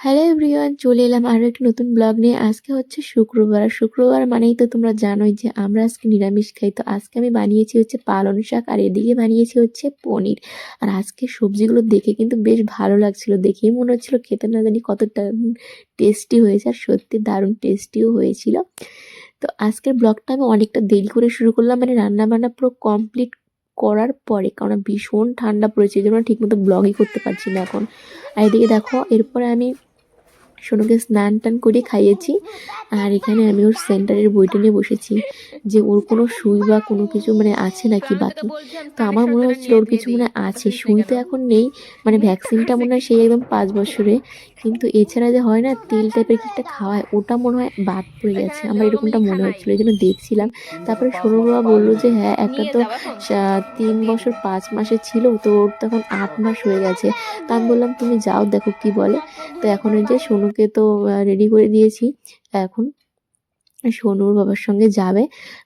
Hello everyone, চলে এলাম আরও একটা নতুন ব্লগ নিয়ে। আজকে হচ্ছে শুক্রবার, আর শুক্রবার মানেই তো তোমরা জানোই যে আমরা আজকে নিরামিষ খাই। তো আজকে আমি বানিয়েছি হচ্ছে পালং শাক, আর এদিকে বানিয়েছি হচ্ছে পনির। আর আজকে সবজিগুলো দেখে কিন্তু বেশ ভালো লাগছিল, দেখেই মনে হচ্ছিল খেতে না জানি কতটা টেস্টি হয়েছে, আর সত্যি দারুণ টেস্টিও হয়েছিল। তো আজকের ব্লগটা আমি অনেকটা দেরি করে শুরু করলাম, মানে রান্না বান্না পুরো কমপ্লিট করার পরে, কারণ ভীষণ ঠান্ডা পড়েছে, এই জন্য ঠিকমতো ব্লগই করতে পারছি না এখন। আর এদিকে দেখো, এরপরে আমি সোনুকে স্নান টান করে খাইয়েছি। আর এখানে আমি ওর সেন্টারের বইটা নিয়ে বসেছি, যে ওর কোনো সুই বা কোনো কিছু মানে আছে নাকি বাকি। তো আমার মনে হচ্ছিল ওর কিছু মানে আছে, সুই তো এখন নেই, মানে ভ্যাকসিনটা মনে হয় সেই একদম 5 বছরে, কিন্তু এছাড়া যে হয় না তেল টাইপের কি একটা খাওয়ায়, ওটা মনে হয় বাদ পড়ে গেছে, আমার এরকমটা মনে হচ্ছিল, এই জন্য দেখছিলাম। তারপরে সোনুর বাবা বললো যে হ্যাঁ, একটা তো 3 বছর 5 মাসে ছিল, তো ওর তখন 8 মাস হয়ে গেছে। তো আমি বললাম তুমি যাও দেখো কি বলে। তো এখন ওই যে সোনুকে তো রেডি করে দিয়েছি, এখন সোনুর বাবার সঙ্গে যাবে।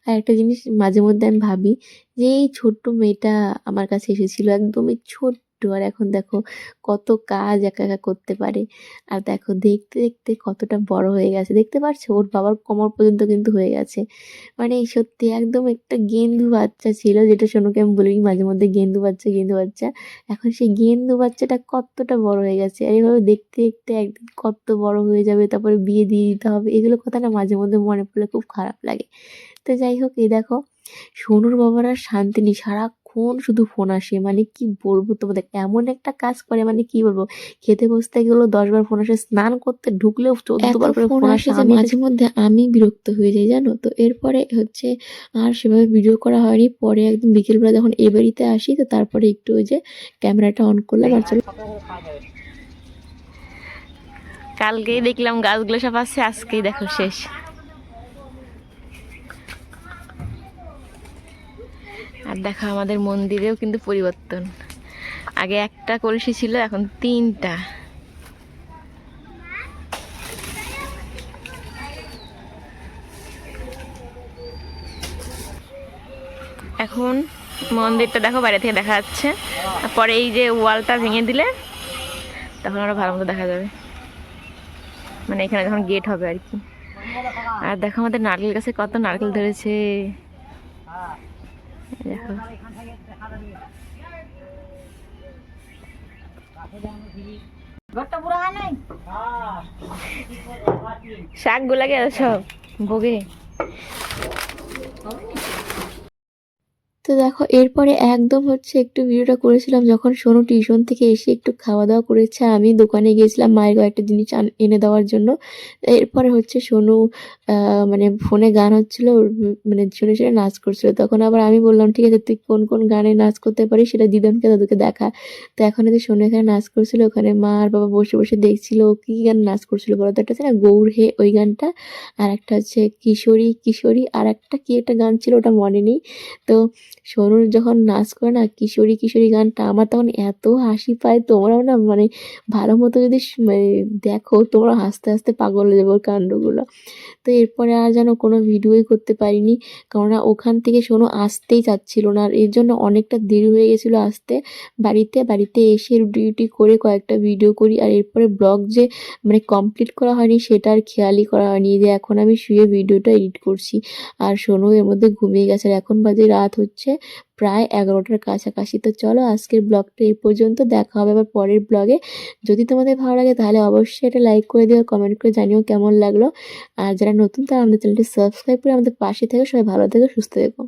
আর একটা জিনিস মাঝে মধ্যে আমি ভাবি, যে এই ছোট্ট মেয়েটা আমার কাছে এসেছিল একদমই ছোট্ট, আর এখন দেখো কত কাজ একা একা করতে পারে। আর দেখো দেখতে দেখতে কতটা বড় হয়ে গেছে, দেখতে পাচ্ছো ওর বাবার কোমর পর্যন্ত কিন্তু হয়ে গেছে। মানে সত্যি একদম একটা গেন্দু বাচ্চা ছিল, যেটা সোনুকে আমি বলি মাঝে মধ্যে গেন্দু বাচ্চা গেন্দু বাচ্চা। এখন সেই গেন্দু বাচ্চাটা কতটা বড় হয়ে গেছে, আর এইভাবে দেখতে দেখতে একদিন কত বড় হয়ে যাবে, তারপরে বিয়ে দিয়ে দিতে হবে, এগুলো কথা না মাঝে মধ্যে মনে পড়লে খুব খারাপ লাগে। তো যাই হোক, এই দেখো সোনুর বাবার আর শান্তি নেই, সারাক্ষণ শুধু ফোন আসে, মানে কি বলবো তোমাদের, এমন একটা কাজ করে, মানে কি বলবো, খেতে বসতে গেলেও 10 বার ফোন আসে, স্নান করতে ঢুকলেও 14 বার করে ফোন আসে, যে মাঝে মধ্যে আমি বিরক্ত হয়ে যাই জানো। তো এরপরে হচ্ছে আর সেভাবে ভিডিও করা হয়নি, পরে একদম বিকেলবেলা যখন এ বাড়িতে আসি, তো তারপরে একটু ওই যে ক্যামেরাটা অন করলাম, আর চলো। কালকেই দেখলাম গাছগুলো সব আছে, আজকেই দেখো শেষ। আর দেখো আমাদের মন্দিরেও কিন্তু পরিবর্তন, আগে একটা কলসি ছিল, এখন 3টা। এখন মন্দিরটা দেখো বাইরে থেকে দেখা যাচ্ছে, আর পরে এই যে ওয়ালটা ভেঙে দিলে তখন আরো ভালো মতো দেখা যাবে, মানে এখানে যখন গেট হবে আর কি। আর দেখো আমাদের নারকেল গাছে কত নারকেল ধরেছে, দেখো। শাক গুলা গেল সব ভোগে। তো দেখো এরপরে একদম হচ্ছে একটু ভিডিওটা করেছিলাম যখন সোনু টিউশন থেকে এসে একটু খাওয়া দাওয়া করেছে, আমি দোকানে গিয়েছিলাম মায়ের কয়েকটা জিনিস এনে দেওয়ার জন্য। এরপরে হচ্ছে সোনু মানে ফোনে গান হচ্ছিল, মানে শুনে শুনে নাচ করছিল, তখন আবার আমি বললাম ঠিক আছে তুই কোন কোন গানে নাচ করতে পারিস সেটা দিদনকে দাদুকে দেখা। তো এখন যে সোনু এখানে নাচ করছিল, ওখানে মা আর বাবা বসে বসে দেখছিল ও কী গান নাচ করছিল বলো তো, একটা আছে না গৌর হে ওই গানটা, আর একটা হচ্ছে কিশোরী কিশোরী, আর একটা কি একটা গান ছিল ওটা মনে নেই। তো সোনুর যখন নাচ করে না কিশোরী কিশোরী গানটা, আমার তখন এত হাসি পায়, তোমরাও না মানে ভালো মতো যদি মানে দেখো, তোমরা হাসতে হাসতে পাগল হয়ে যাবো ওর কাণ্ডগুলো। তো এরপরে আর যেন কোনো ভিডিওই করতে পারিনি, কেননা ওখান থেকে সোনু আসতেই চাচ্ছিল না, আর এর জন্য অনেকটা দেরি হয়ে গেছিলো আসতে। বাড়িতে এসে ডিউটি করে কয়েকটা ভিডিও করি, আর এরপরে ব্লগ যে মানে কমপ্লিট করা হয়নি সেটা আর খেয়ালই করা হয়নি, যে এখন আমি শুয়ে ভিডিওটা এডিট করছি। আর সোনু এর মধ্যে ঘুমিয়ে গেছে, আর এখন বাজে রাত হচ্ছে প্রায় 11টার কাছাকাছি। তো চলো আজকের ব্লগটা এই পর্যন্ত, দেখা হবে আবার পরের ব্লগে। যদি তোমাদের ভালো লাগে তাহলে অবশ্যই এটা লাইক করে দিও, কমেন্ট করে জানিও কেমন লাগলো। আর যারা নতুন তারা আমাদের চ্যানেলটি সাবস্ক্রাইব করে আমাদের পাশে থেকে, সবাই ভালো থেকো সুস্থ থেকো।